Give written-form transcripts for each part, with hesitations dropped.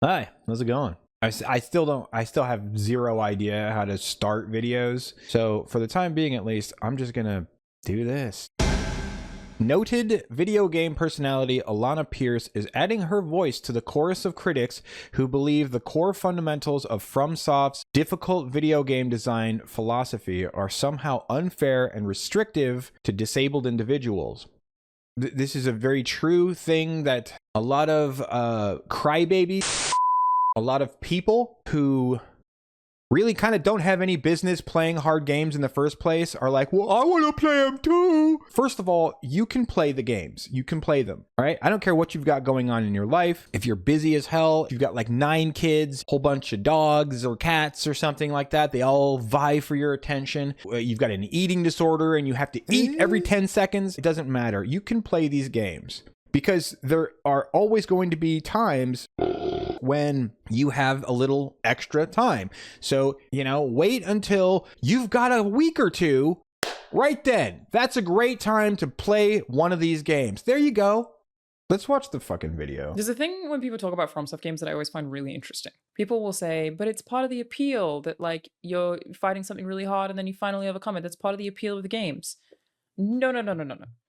Hi, how's it going? I still have zero idea how to start videos. So for the time being, at least, I'm just gonna do this. Noted video game personality Alanah Pearce is adding her voice to the chorus of critics who believe the core fundamentals of FromSoft's difficult video game design philosophy are somehow unfair and restrictive to disabled individuals. This is a very true thing that a lot of crybabies, a lot of people who really kind of don't have any business playing hard games in the first place are like, well, I want to play them too. First of all, you can play the games. You can play them, all right? I don't care what you've got going on in your life. If you're busy as hell, if you've got like 9 kids, whole bunch of dogs or cats or something like that, they all vie for your attention. You've got an eating disorder and you have to eat every 10 seconds. It doesn't matter. You can play these games because there are always going to be times when you have a little extra time. So, wait until you've got a week or two. Right then, that's a great time to play one of these games. There you go. Let's watch the fucking video. There's a thing when people talk about FromSoft games that I always find really interesting. People will say, but it's part of the appeal that like you're fighting something really hard and then you finally overcome it. That's part of the appeal of the games. No.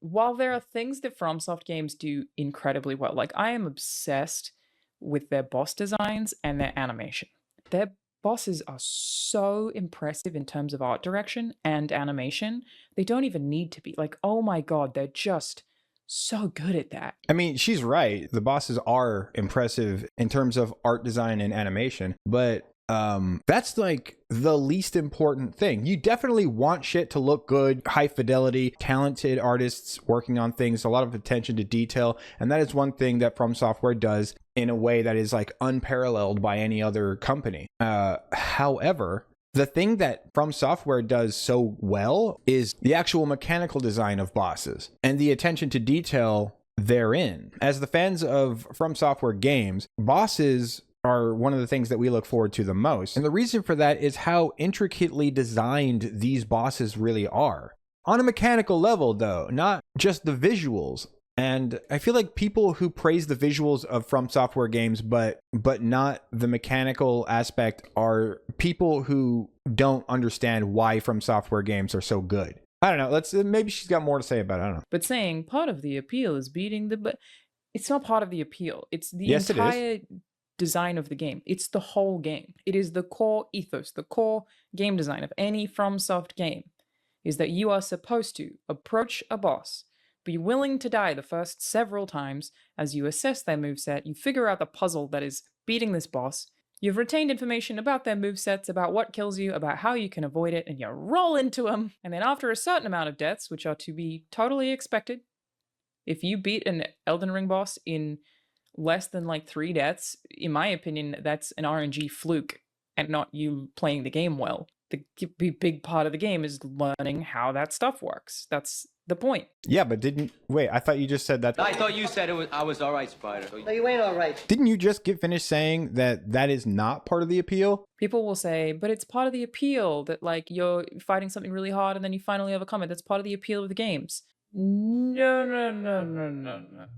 While there are things that FromSoft games do incredibly well, like I am obsessed with their boss designs and their animation. Their bosses are so impressive in terms of art direction and animation. They don't even need to be. Like, oh my god, they're just so good at that. I mean, she's right. The bosses are impressive in terms of art design and animation, but that's like the least important thing. You definitely want shit to look good, high fidelity, talented artists working on things, a lot of attention to detail. And that is one thing that From Software does in a way that is like unparalleled by any other company. However, the thing that From Software does so well is the actual mechanical design of bosses and the attention to detail therein. As the fans of From Software games, bosses are one of the things that we look forward to the most. And the reason for that is how intricately designed these bosses really are. On a mechanical level, though, not just the visuals. And I feel like people who praise the visuals of From Software games, but not the mechanical aspect, are people who don't understand why From Software games are so good. I don't know. Maybe she's got more to say about it. I don't know. But saying part of the appeal is beating but it's not part of the appeal. It's the Yes, entire design of the game. It's the whole game. It is the core ethos, the core game design of any FromSoft game is that you are supposed to approach a boss, be willing to die the first several times as you assess their moveset, you figure out the puzzle that is beating this boss, you've retained information about their movesets, about what kills you, about how you can avoid it, and you roll into them. And then after a certain amount of deaths, which are to be totally expected, if you beat an Elden Ring boss in less than like 3 deaths, in my opinion, that's an RNG fluke and not you playing the game well. The big part of the game is learning how that stuff works. That's the point. Yeah, but wait, I thought you just said that. I thought you said I was all right, Spider. No, you ain't all right. Didn't you just get finished saying that is not part of the appeal? People will say, but it's part of the appeal that like you're fighting something really hard and then you finally overcome it. That's part of the appeal of the games. No.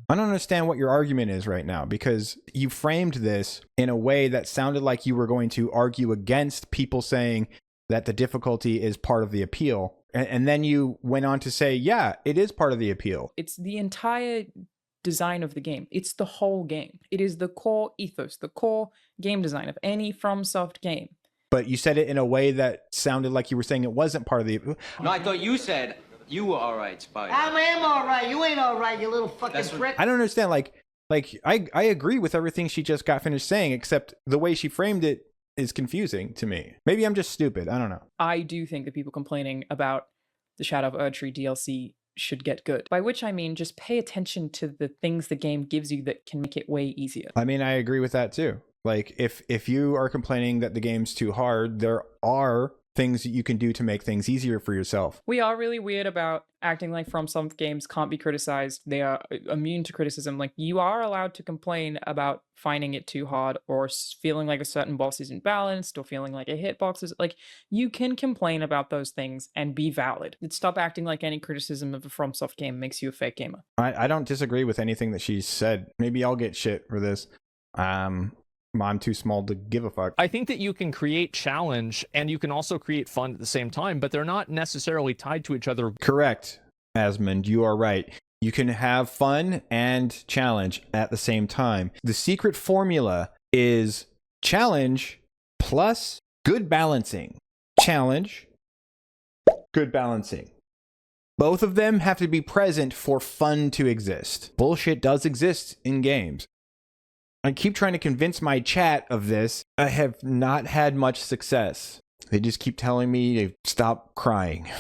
I don't understand what your argument is right now, because you framed this in a way that sounded like you were going to argue against people saying that the difficulty is part of the appeal. And then you went on to say, yeah, it is part of the appeal. It's the entire design of the game. It's the whole game. It is the core ethos, the core game design of any FromSoft game. But you said it in a way that sounded like you were saying it wasn't part of the... No, I thought you said you were all right, Spider. I am all right. You ain't all right, you little fucking prick. I don't understand. Like I agree with everything she just got finished saying, except the way she framed it is confusing to me. Maybe I'm just stupid. I don't know. I do think that people complaining about the Shadow of Erdtree DLC should get good. By which I mean just pay attention to the things the game gives you that can make it way easier. I mean, I agree with that too. Like if you are complaining that the game's too hard, there are things that you can do to make things easier for yourself. We are really weird about acting like FromSoft games can't be criticized. They are immune to criticism. Like, you are allowed to complain about finding it too hard or feeling like a certain boss isn't balanced or feeling like a hitbox is... Like, you can complain about those things and be valid. Stop acting like any criticism of a FromSoft game makes you a fake gamer. I don't disagree with anything that she said. Maybe I'll get shit for this. I'm too small to give a fuck. I think that you can create challenge and you can also create fun at the same time, but they're not necessarily tied to each other. Correct, Asmund. You are right. You can have fun and challenge at the same time. The secret formula is challenge plus good balancing. Challenge, good balancing. Both of them have to be present for fun to exist. Bullshit does exist in games. I keep trying to convince my chat of this. I have not had much success. They just keep telling me to stop crying.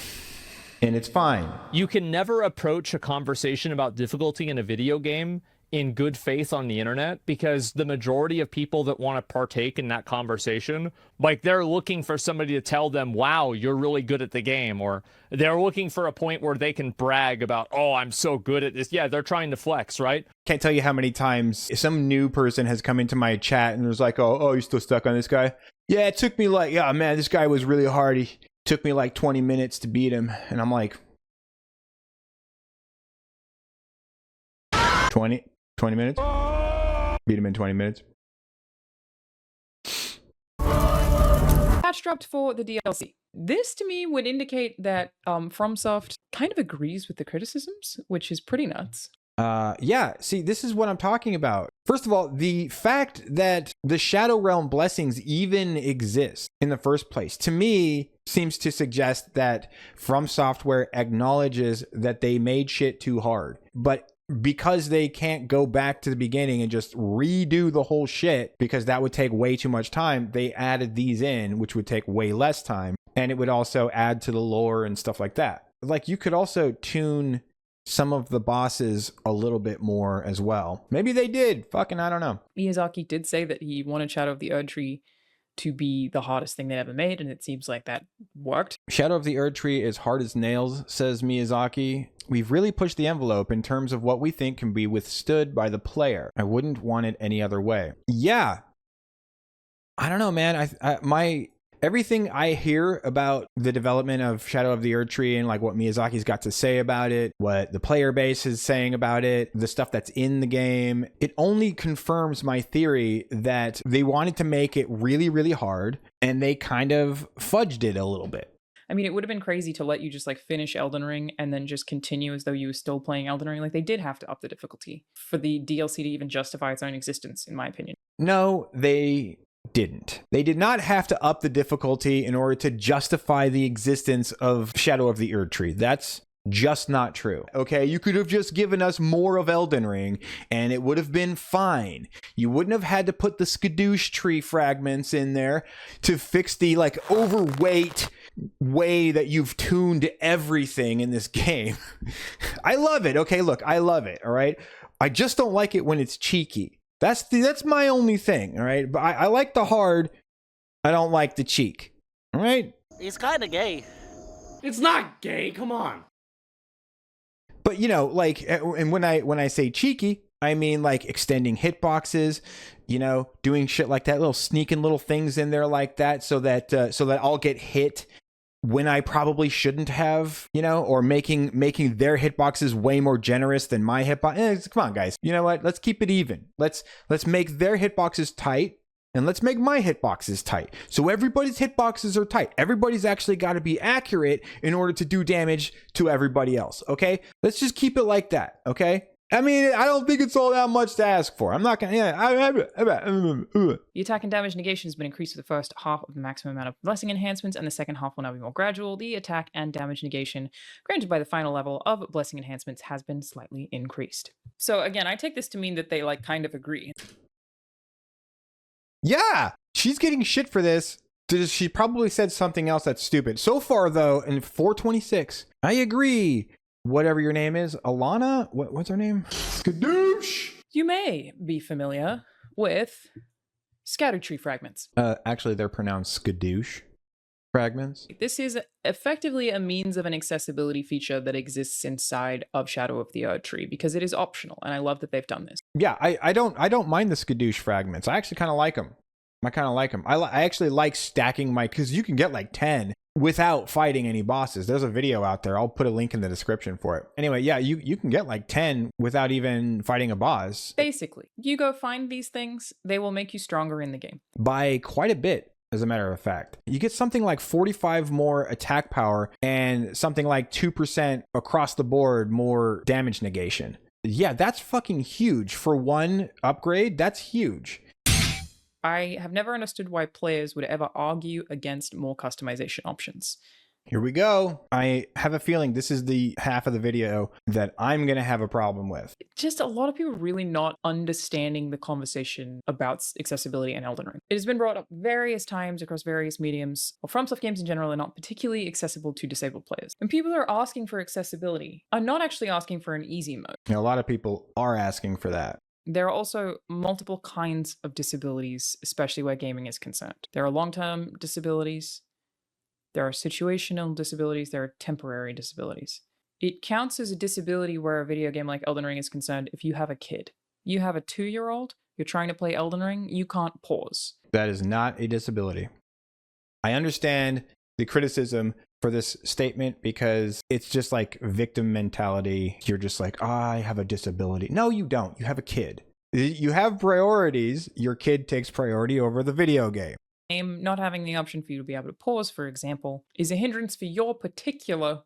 And it's fine. You can never approach a conversation about difficulty in a video game in good faith on the internet, because the majority of people that want to partake in that conversation, like, they're looking for somebody to tell them, wow, you're really good at the game, or they're looking for a point where they can brag about, oh, I'm so good at this. Yeah, they're trying to flex, right? Can't tell you how many times some new person has come into my chat and was like, oh, you're still stuck on this guy? Yeah, it took me like, yeah, man, this guy was really hard. He took me like 20 minutes to beat him. And I'm like, 20 minutes? Beat him in 20 minutes. Patch dropped for the DLC. This to me would indicate that FromSoft kind of agrees with the criticisms, which is pretty nuts. Yeah, see, this is what I'm talking about. First of all, the fact that the Shadow Realm blessings even exist in the first place, to me, seems to suggest that From Software acknowledges that they made shit too hard. But because they can't go back to the beginning and just redo the whole shit, because that would take way too much time, they added these in, which would take way less time. And it would also add to the lore and stuff like that. Like, you could also tune some of the bosses a little bit more as well. Maybe they did. Fucking, I don't know. Miyazaki did say that he wanted Shadow of the Erdtree to be the hardest thing they ever made, and it seems like that worked. Shadow of the Erdtree is hard as nails, says Miyazaki. We've really pushed the envelope in terms of what we think can be withstood by the player. I wouldn't want it any other way. Yeah. I don't know, man. Everything I hear about the development of Shadow of the Erdtree and like what Miyazaki's got to say about it, what the player base is saying about it, the stuff that's in the game, it only confirms my theory that they wanted to make it really, really hard and they kind of fudged it a little bit. I mean, it would have been crazy to let you just like finish Elden Ring and then just continue as though you were still playing Elden Ring. Like, they did have to up the difficulty for the DLC to even justify its own existence, in my opinion. No, they didn't. They did not have to up the difficulty in order to justify the existence of Shadow of the Erdtree. That's just not true. Okay, you could have just given us more of Elden Ring and it would have been fine. You wouldn't have had to put the skadoosh tree fragments in there to fix the like overweight way that you've tuned everything in this game. I love it. Okay, look, I love it. All right. I just don't like it when it's cheeky. That's my only thing. All right. But I like the hard. I don't like the cheek. All right. He's kind of gay. It's not gay. Come on. But you know, like, and when I say cheeky, I mean like extending hitboxes, you know, doing shit like that, little sneaking little things in there like that, so that I'll get hit when I probably shouldn't have, you know, or making their hitboxes way more generous than my hitbox. Come on, guys. You know what? Let's keep it even. Let's make their hitboxes tight. And let's make my hitboxes tight. So everybody's hitboxes are tight. Everybody's actually got to be accurate in order to do damage to everybody else, okay? Let's just keep it like that, okay? I mean, I don't think it's all that much to ask for. I'm not going to... The attack and damage negation has been increased for the first half of the maximum amount of blessing enhancements, and the second half will now be more gradual. The attack and damage negation granted by the final level of blessing enhancements has been slightly increased. So again, I take this to mean that they like kind of agree. Yeah, she's getting shit for this. She probably said something else that's stupid. So far, though, in 426, I agree. Whatever your name is, Alanah, what's her name? Skadoosh! You may be familiar with scatter tree fragments. Actually, they're pronounced skadoosh fragments. This is effectively a means of an accessibility feature that exists inside of Shadow of the Erdtree because it is optional, and I love that they've done this. Yeah, I don't mind the skadoosh fragments. I actually kind of like them. I kind of like them. I actually like stacking my, because you can get like 10 without fighting any bosses. There's a video out there. I'll put a link in the description for it. Anyway, yeah, you can get like 10 without even fighting a boss. Basically, you go find these things, they will make you stronger in the game. By quite a bit, as a matter of fact. You get something like 45 more attack power and something like 2% across the board more damage negation. Yeah, that's fucking huge. For one upgrade, that's huge. I have never understood why players would ever argue against more customization options. Here we go. I have a feeling this is the half of the video that I'm going to have a problem with. Just a lot of people really not understanding the conversation about accessibility in Elden Ring. It has been brought up various times across various mediums. Well, FromSoft games in general are not particularly accessible to disabled players. And people who are asking for accessibility are not actually asking for an easy mode. You know, a lot of people are asking for that. There are also multiple kinds of disabilities, especially where gaming is concerned. There are long-term disabilities, there are situational disabilities, there are temporary disabilities. It counts as a disability where a video game like Elden Ring is concerned if you have a kid. You have a 2-year-old, you're trying to play Elden Ring, you can't pause. That is not a disability. I understand the criticism for this statement because it's just like victim mentality. You're just like, oh, I have a disability. No, you don't. You have a kid. You have priorities. Your kid takes priority over the video game. Not having the option for you to be able to pause, for example, is a hindrance for your particular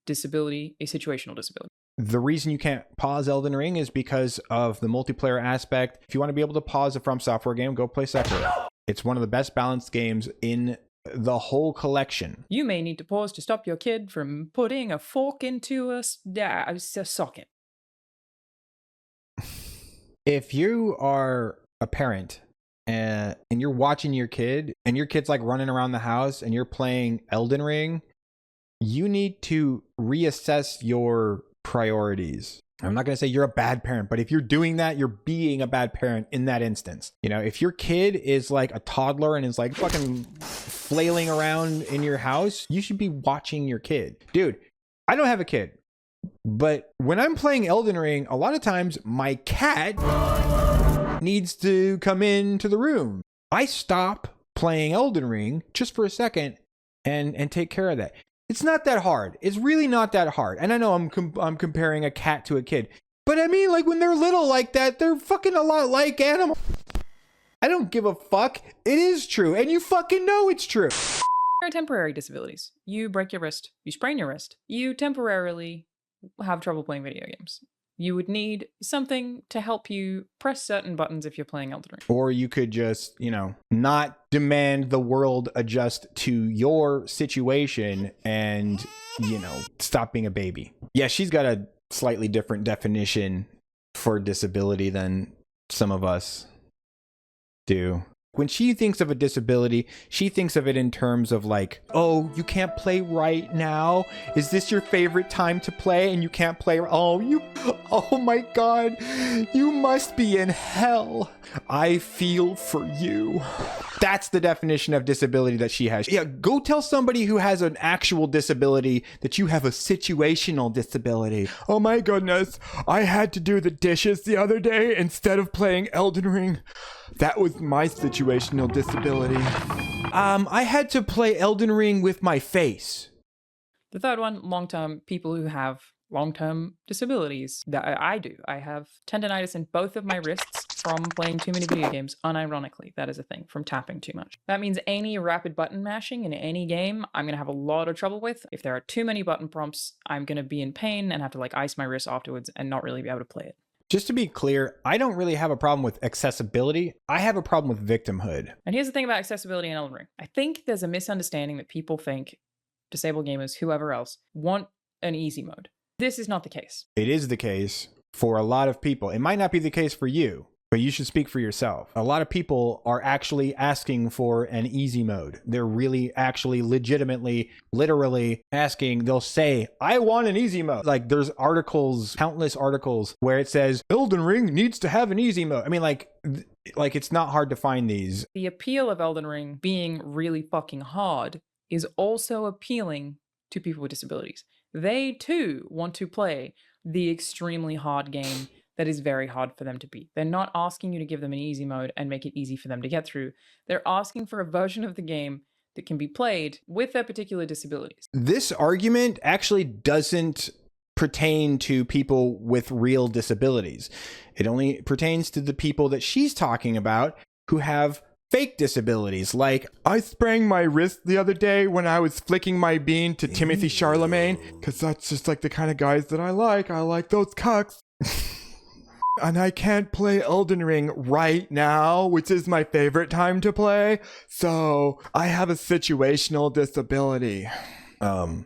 disability, a situational disability. The reason you can't pause Elden Ring is because of the multiplayer aspect. If you want to be able to pause a From Software game, go play Sekiro. It's one of the best balanced games in the whole collection. You may need to pause to stop your kid from putting a fork into a socket. If you are a parent and you're watching your kid and your kid's like running around the house and you're playing Elden Ring, you need to reassess your priorities. I'm not going to say you're a bad parent, but if you're doing that, you're being a bad parent in that instance. You know, if your kid is like a toddler and is like fucking flailing around in your house, you should be watching your kid. Dude, I don't have a kid, but when I'm playing Elden Ring, a lot of times my cat needs to come into the room. I stop playing Elden Ring just for a second and take care of that. It's not that hard. It's really not that hard. And I know I'm comparing a cat to a kid, but I mean, like when they're little like that, they're fucking a lot like animals. I don't give a fuck. It is true, and you fucking know it's true. There are temporary disabilities. You break your wrist, you sprain your wrist, you temporarily have trouble playing video games. You would need something to help you press certain buttons if you're playing Elden Ring. Or you could just, you know, not demand the world adjust to your situation and, you know, stop being a baby. Yeah, she's got a slightly different definition for disability than some of us do. When she thinks of a disability, she thinks of it in terms of like, oh, you can't play right now? Is this your favorite time to play and you can't play? Oh my God, you must be in hell. I feel for you. That's the definition of disability that she has. Yeah, go tell somebody who has an actual disability that you have a situational disability. Oh my goodness, I had to do the dishes the other day instead of playing Elden Ring. That was my situational disability. I had to play Elden Ring with my face. The third one, long-term, people who have long-term disabilities. That I do. I have tendonitis in both of my wrists from playing too many video games. Unironically, that is a thing, from tapping too much. That means any rapid button mashing in any game, I'm going to have a lot of trouble with. If there are too many button prompts, I'm going to be in pain and have to like ice my wrist afterwards and not really be able to play it. Just to be clear, I don't really have a problem with accessibility. I have a problem with victimhood. And here's the thing about accessibility in Elden Ring. I think there's a misunderstanding that people think disabled gamers, whoever else, want an easy mode. This is not the case. It is the case for a lot of people. It might not be the case for you, but you should speak for yourself. A lot of people are actually asking for an easy mode. They're really actually legitimately, literally asking. They'll say, I want an easy mode. Like there's articles, countless articles where it says Elden Ring needs to have an easy mode. I mean, like it's not hard to find these. The appeal of Elden Ring being really fucking hard is also appealing to people with disabilities. They too want to play the extremely hard game that is very hard for them to beat. They're not asking you to give them an easy mode and make it easy for them to get through. They're asking for a version of the game that can be played with their particular disabilities. This argument actually doesn't pertain to people with real disabilities. It only pertains to the people that she's talking about who have fake disabilities. Like, I sprang my wrist the other day when I was flicking my bean to Timothy Charlemagne, because that's just like the kind of guys that I like. I like those cucks. And I can't play Elden Ring right now, which is my favorite time to play. So I have a situational disability. I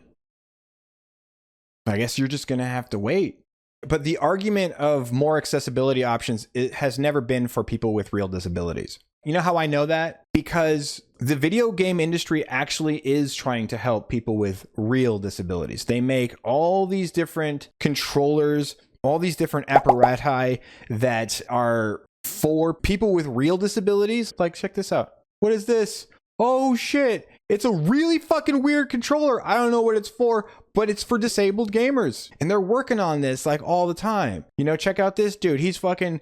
guess you're just going to have to wait. But the argument of more accessibility options, it has never been for people with real disabilities. You know how I know that? Because the video game industry actually is trying to help people with real disabilities. They make all these different controllers, all these different apparati that are for people with real disabilities. Like, check this out. What is this? Oh shit. It's a really fucking weird controller. I don't know what it's for, but it's for disabled gamers. And they're working on this like all the time. You know, check out this dude. He's rocking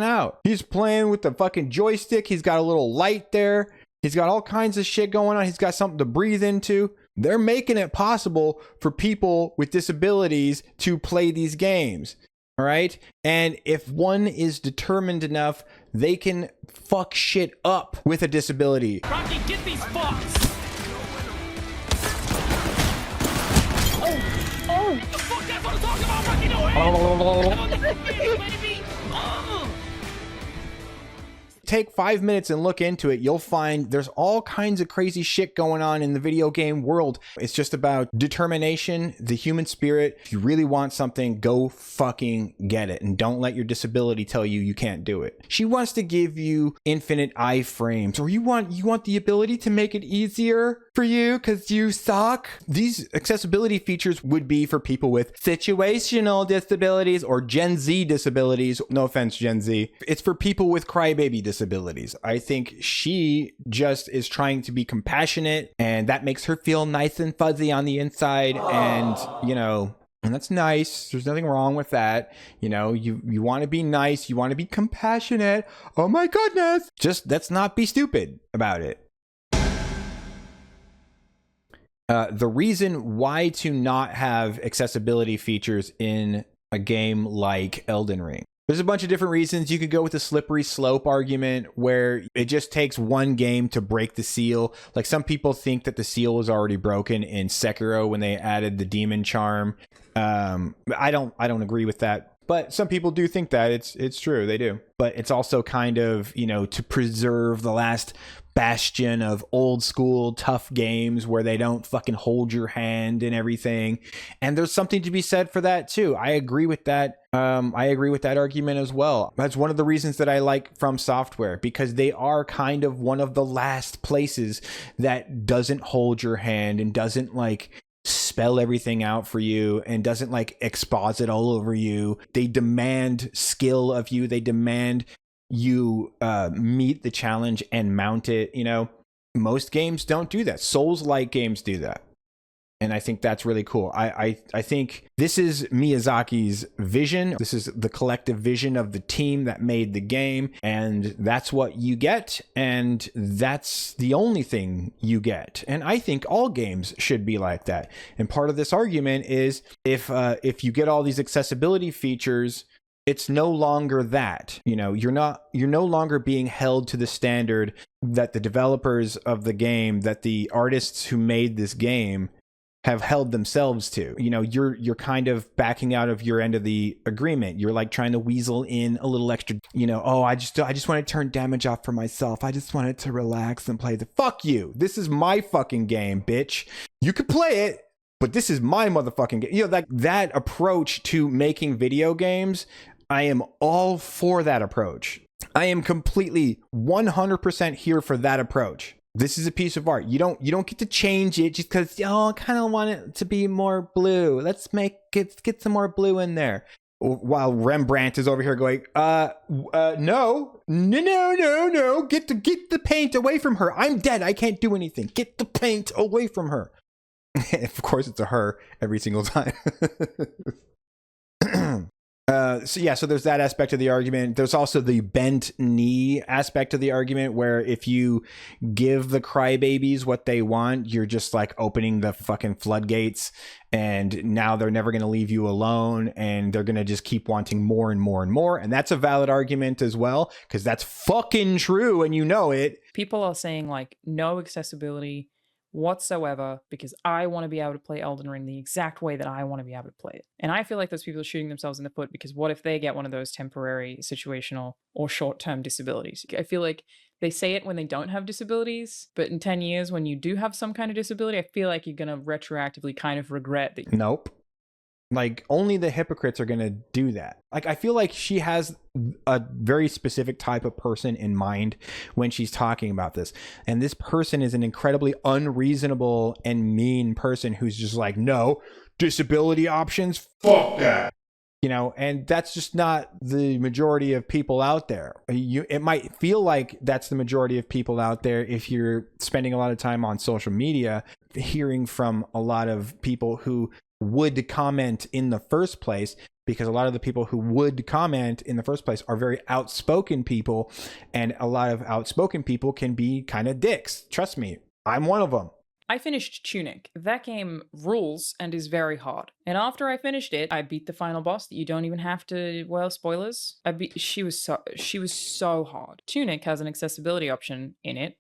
out. He's playing with the fucking joystick. He's got a little light there. He's got all kinds of shit going on. He's got something to breathe into. They're making it possible for people with disabilities to play these games. All right. And if one is determined enough, they can fuck shit up with a disability. Rocky, get these fucks! Oh! The fuck, that's what I'm talking about, Rocky, no way! Take 5 minutes and look into it. You'll find there's all kinds of crazy shit going on in the video game world. It's just about determination, the human spirit. If you really want something, go fucking get it. And don't let your disability tell you you can't do it. She wants to give you infinite iframes, or you want the ability to make it easier for you because you suck. These accessibility features would be for people with situational disabilities or Gen Z disabilities. No offense, Gen Z. It's for people with crybaby disabilities. I think she just is trying to be compassionate, and that makes her feel nice and fuzzy on the inside. And, you know, and that's nice. There's nothing wrong with that. You know, you want to be nice. You want to be compassionate. Oh my goodness. Just let's not be stupid about it. The reason why to not have accessibility features in a game like Elden Ring. There's a bunch of different reasons. You could go with the slippery slope argument where it just takes one game to break the seal. Like, some people think that the seal was already broken in Sekiro when they added the demon charm. I don't agree with that. But some people do think that. It's true, they do. But it's also kind of, you know, to preserve the last bastion of old school tough games where they don't fucking hold your hand and everything. And there's something to be said for that too. I agree with that. I agree with that argument as well. That's one of the reasons that I like From Software, because they are kind of one of the last places that doesn't hold your hand and doesn't like spell everything out for you and doesn't like exposit all over you. They demand skill of you. They demand you meet the challenge and mount it. You know, most games don't do that. Souls-like games do that. And I think that's really cool. I think this is Miyazaki's vision. This is the collective vision of the team that made the game. And that's what you get. And that's the only thing you get. And I think all games should be like that. And part of this argument is if you get all these accessibility features, it's no longer that. You know, you're no longer being held to the standard that the developers of the game, that the artists who made this game have held themselves to. You know, you're kind of backing out of your end of the agreement. You're like trying to weasel in a little extra, you know, oh, I just want to turn damage off for myself. I just wanted to relax and play fuck you. This is my fucking game, bitch. You could play it, but this is my motherfucking game. You know, that approach to making video games, I am all for that approach. I am completely 100% here for that approach. This is a piece of art. You don't get to change it just because, oh, I kind of want it to be more blue. Let's get some more blue in there. While Rembrandt is over here going, no, get the paint away from her. I'm dead. I can't do anything. Get the paint away from her. Of course, it's a her every single time. So there's that aspect of the argument. There's also the bent knee aspect of the argument, where if you give the crybabies what they want, you're just like opening the fucking floodgates, and now they're never going to leave you alone, and they're going to just keep wanting more and more and more. And that's a valid argument as well, because that's fucking true, and you know it. People are saying like no accessibility whatsoever because I want to be able to play Elden Ring the exact way that I want to be able to play it. And I feel like those people are shooting themselves in the foot, because what if they get one of those temporary, situational, or short-term disabilities? I feel like they say it when they don't have disabilities, but in 10 years when you do have some kind of disability, I feel like you're going to retroactively kind of regret that. Nope. Like, only the hypocrites are going to do that. Like, I feel like she has a very specific type of person in mind when she's talking about this. And this person is an incredibly unreasonable and mean person who's just like, no, disability options, fuck that. You know, and that's just not the majority of people out there. It might feel like that's the majority of people out there if you're spending a lot of time on social media, hearing from a lot of people who would comment in the first place, because a lot of the people who would comment in the first place are very outspoken people, and a lot of outspoken people can be kind of dicks. Trust me, I'm one of them. I finished Tunic. That game rules and is very hard. And after I finished it, I beat the final boss that you don't even have to, well, spoilers. She was so hard. Tunic has an accessibility option in it.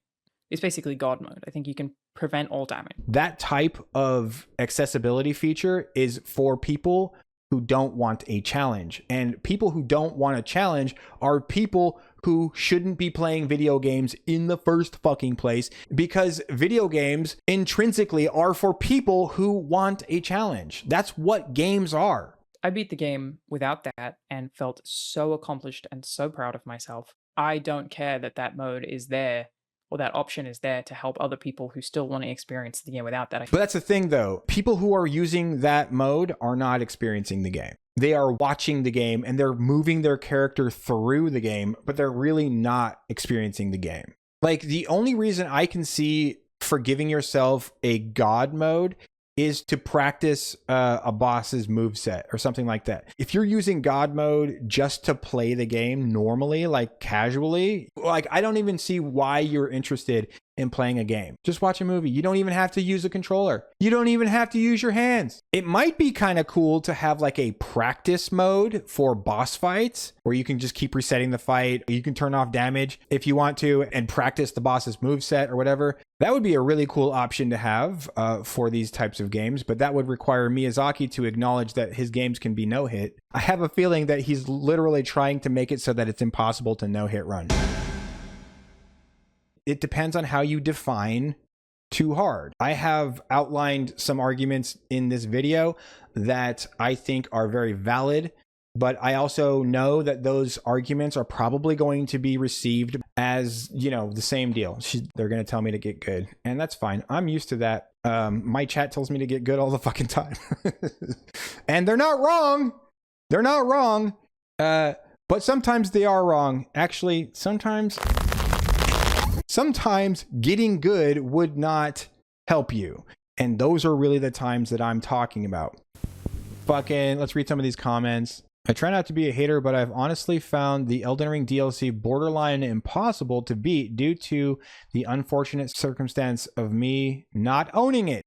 It's basically God mode. I think you can prevent all damage. That type of accessibility feature is for people who don't want a challenge. And people who don't want a challenge are people who shouldn't be playing video games in the first fucking place, because video games intrinsically are for people who want a challenge. That's what games are. I beat the game without that and felt so accomplished and so proud of myself. I don't care that that mode is there, or that option is there to help other people who still want to experience the game without that. But that's the thing, though. People who are using that mode are not experiencing the game. They are watching the game and they're moving their character through the game, but they're really not experiencing the game. Like, the only reason I can see for giving yourself a God mode is to practice a boss's moveset or something like that. If you're using God mode just to play the game normally, like casually, like, I don't even see why you're interested in playing a game. Just watch a movie. You don't even have to use a controller. You don't even have to use your hands. It might be kind of cool to have like a practice mode for boss fights where you can just keep resetting the fight. You can turn off damage if you want to and practice the boss's moveset or whatever. That would be a really cool option to have for these types of games, but that would require Miyazaki to acknowledge that his games can be no-hit. I have a feeling that he's literally trying to make it so that it's impossible to no-hit run. It depends on how you define too hard. I have outlined some arguments in this video that I think are very valid, but I also know that those arguments are probably going to be received as, you know, the same deal. They're going to tell me to get good, and that's fine. I'm used to that. My chat tells me to get good all the fucking time. And they're not wrong. They're not wrong. But sometimes they are wrong. Actually, sometimes getting good would not help you. And those are really the times that I'm talking about. Fucking, let's read some of these comments. I try not to be a hater, but I've honestly found the Elden Ring DLC borderline impossible to beat due to the unfortunate circumstance of me not owning it.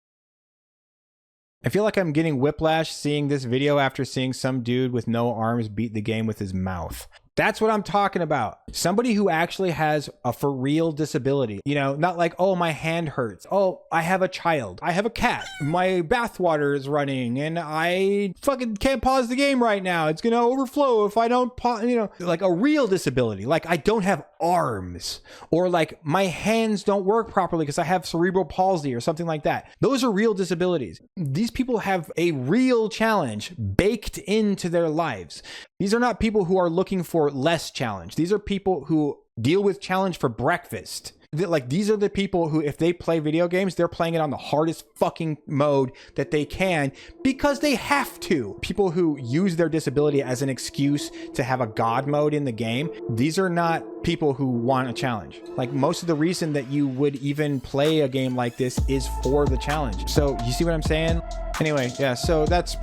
I feel like I'm getting whiplash seeing this video after seeing some dude with no arms beat the game with his mouth. That's what I'm talking about. Somebody who actually has a for real disability. You know, not like, oh, my hand hurts. Oh, I have a child. I have a cat. My bathwater is running and I fucking can't pause the game right now. It's going to overflow if I don't pause, you know, like a real disability. Like, I don't have arms, or like my hands don't work properly because I have cerebral palsy or something like that. Those are real disabilities. These people have a real challenge baked into their lives. These are not people who are looking for less challenge. These are people who deal with challenge for breakfast. Like, these are the people who, if they play video games, they're playing it on the hardest fucking mode that they can because they have to. People who use their disability as an excuse to have a god mode in the game, these are not people who want a challenge. Like, most of the reason that you would even play a game like this is for the challenge. So you see what I'm saying? Anyway, yeah, so that's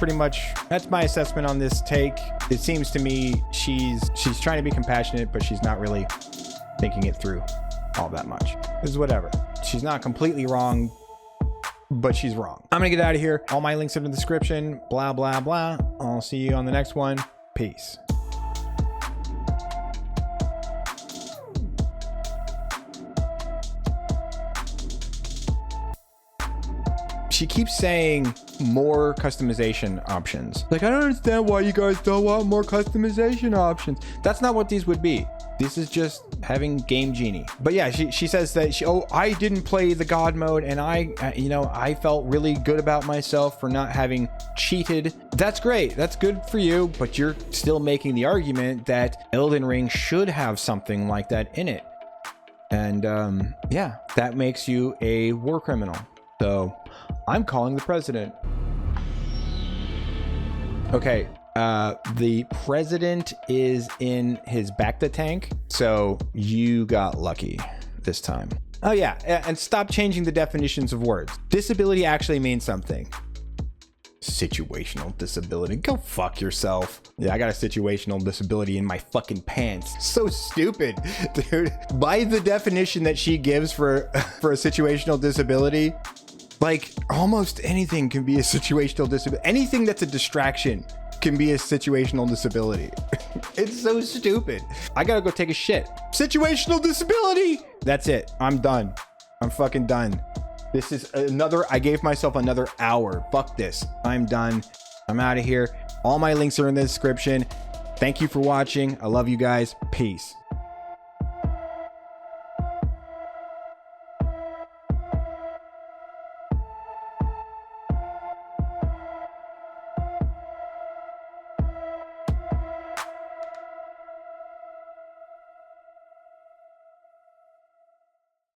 my assessment on this take. It seems to me she's trying to be compassionate, but she's not really thinking it through all that much. This is whatever. She's not completely wrong, but she's wrong. I'm gonna get out of here. All my links are in the description, blah, blah, blah. I'll see you on the next one. Peace. She keeps saying more customization options. Like, I don't understand why you guys don't want more customization options. That's not what these would be. This is just having Game Genie. But yeah, she says that I didn't play the God mode and I felt really good about myself for not having cheated. That's great. That's good for you. But you're still making the argument that Elden Ring should have something like that in it. And yeah, that makes you a war criminal. So I'm calling the president. Okay. The president is in his Bacta tank, so you got lucky this time. Oh yeah, and stop changing the definitions of words. Disability actually means something. Situational disability. Go fuck yourself. Yeah, I got a situational disability in my fucking pants. So stupid, dude. By the definition that she gives for a situational disability, like, almost anything can be a situational disability. Anything that's a distraction can be a situational disability. It's so stupid. I gotta go take a shit. Situational disability. That's it. I'm done. I'm fucking done. This is I gave myself another hour. Fuck this. I'm done. I'm out of here. All my links are in the description. Thank you for watching. I love you guys. Peace.